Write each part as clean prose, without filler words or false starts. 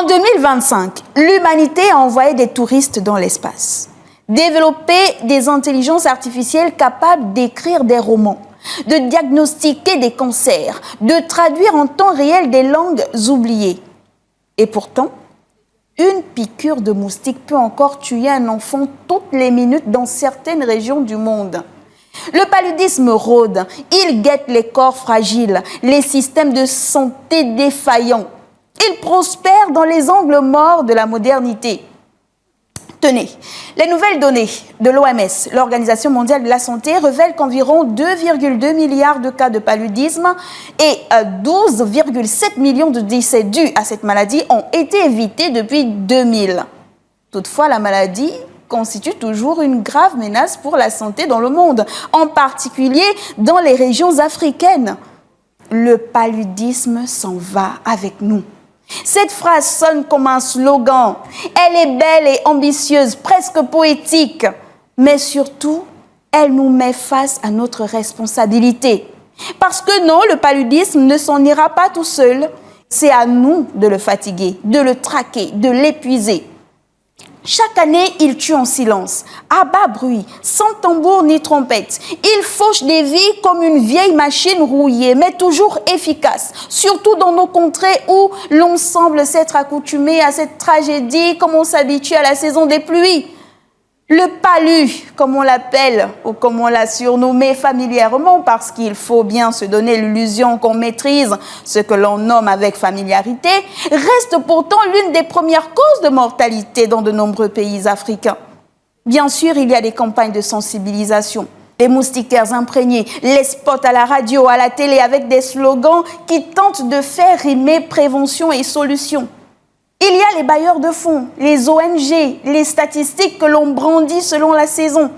En 2025, l'humanité a envoyé des touristes dans l'espace, développé des intelligences artificielles capables d'écrire des romans, de diagnostiquer des cancers, de traduire en temps réel des langues oubliées. Et pourtant, une piqûre de moustique peut encore tuer un enfant toutes les minutes dans certaines régions du monde. Le paludisme rôde, il guette les corps fragiles, les systèmes de santé défaillants. Il prospère dans les angles morts de la modernité. Tenez, les nouvelles données de l'OMS, l'Organisation mondiale de la santé, révèlent qu'environ 2,2 milliards de cas de paludisme et 12,7 millions de décès dus à cette maladie ont été évités depuis 2000. Toutefois, la maladie constitue toujours une grave menace pour la santé dans le monde, en particulier dans les régions africaines. Le paludisme s'en va avec nous. Cette phrase sonne comme un slogan. Elle est belle et ambitieuse, presque poétique. Mais surtout, elle nous met face à notre responsabilité. Parce que non, le paludisme ne s'en ira pas tout seul. C'est à nous de le fatiguer, de le traquer, de l'épuiser. Chaque année, il tue en silence, à bas bruit, sans tambour ni trompette. Il fauche des vies comme une vieille machine rouillée, mais toujours efficace. Surtout dans nos contrées où l'on semble s'être accoutumé à cette tragédie comme on s'habitue à la saison des pluies. Le palu, comme on l'appelle, ou comme on l'a surnommé familièrement, parce qu'il faut bien se donner l'illusion qu'on maîtrise ce que l'on nomme avec familiarité, reste pourtant l'une des premières causes de mortalité dans de nombreux pays africains. Bien sûr, il y a des campagnes de sensibilisation, les moustiquaires imprégnés, les spots à la radio, à la télé, avec des slogans qui tentent de faire rimer prévention et solution. Il y a les bailleurs de fonds, les ONG, les statistiques que l'on brandit selon la saison.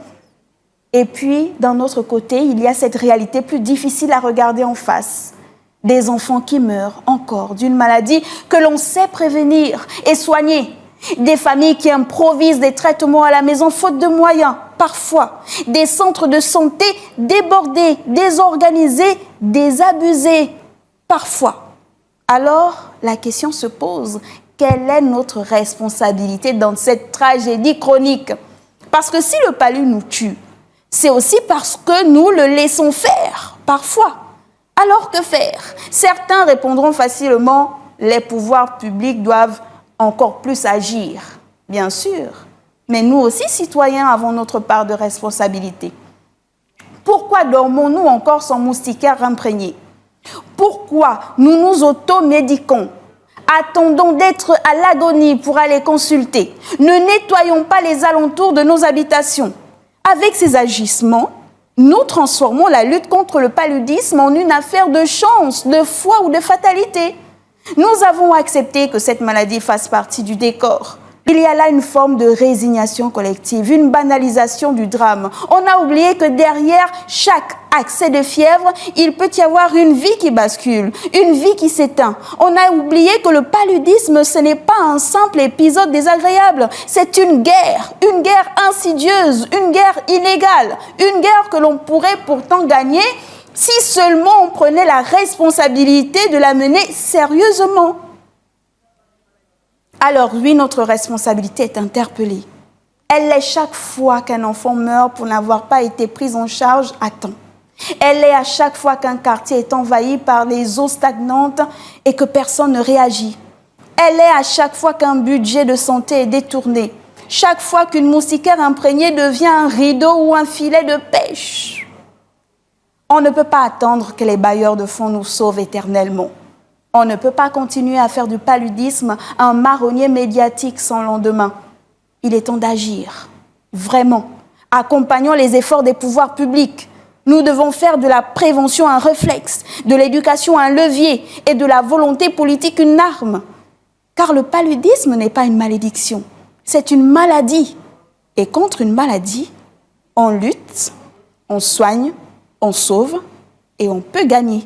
Et puis, d'un autre côté, il y a cette réalité plus difficile à regarder en face. Des enfants qui meurent encore d'une maladie que l'on sait prévenir et soigner. Des familles qui improvisent des traitements à la maison faute de moyens, parfois. Des centres de santé débordés, désorganisés, désabusés, parfois. Alors, la question se pose. Quelle est notre responsabilité dans cette tragédie chronique? Parce que si le palu nous tue, c'est aussi parce que nous le laissons faire, parfois. Alors que faire? Certains répondront facilement, les pouvoirs publics doivent encore plus agir. Bien sûr, mais nous aussi, citoyens, avons notre part de responsabilité. Pourquoi dormons-nous encore sans moustiquaires imprégnés? Pourquoi nous nous automédiquons? Attendons d'être à l'agonie pour aller consulter. Ne nettoyons pas les alentours de nos habitations. Avec ces agissements, nous transformons la lutte contre le paludisme en une affaire de chance, de foi ou de fatalité. Nous avons accepté que cette maladie fasse partie du décor. Il y a là une forme de résignation collective, une banalisation du drame. On a oublié que derrière chaque accès de fièvre, il peut y avoir une vie qui bascule, une vie qui s'éteint. On a oublié que le paludisme, ce n'est pas un simple épisode désagréable. C'est une guerre insidieuse, une guerre illégale, une guerre que l'on pourrait pourtant gagner si seulement on prenait la responsabilité de la mener sérieusement. Alors oui, notre responsabilité est interpellée. Elle l'est chaque fois qu'un enfant meurt pour n'avoir pas été pris en charge à temps. Elle l'est à chaque fois qu'un quartier est envahi par les eaux stagnantes et que personne ne réagit. Elle l'est à chaque fois qu'un budget de santé est détourné. Chaque fois qu'une moustiquaire imprégnée devient un rideau ou un filet de pêche. On ne peut pas attendre que les bailleurs de fonds nous sauvent éternellement. On ne peut pas continuer à faire du paludisme un marronnier médiatique sans lendemain. Il est temps d'agir, vraiment. Accompagnons les efforts des pouvoirs publics. Nous devons faire de la prévention un réflexe, de l'éducation un levier et de la volonté politique une arme. Car le paludisme n'est pas une malédiction, c'est une maladie. Et contre une maladie, on lutte, on soigne, on sauve et on peut gagner.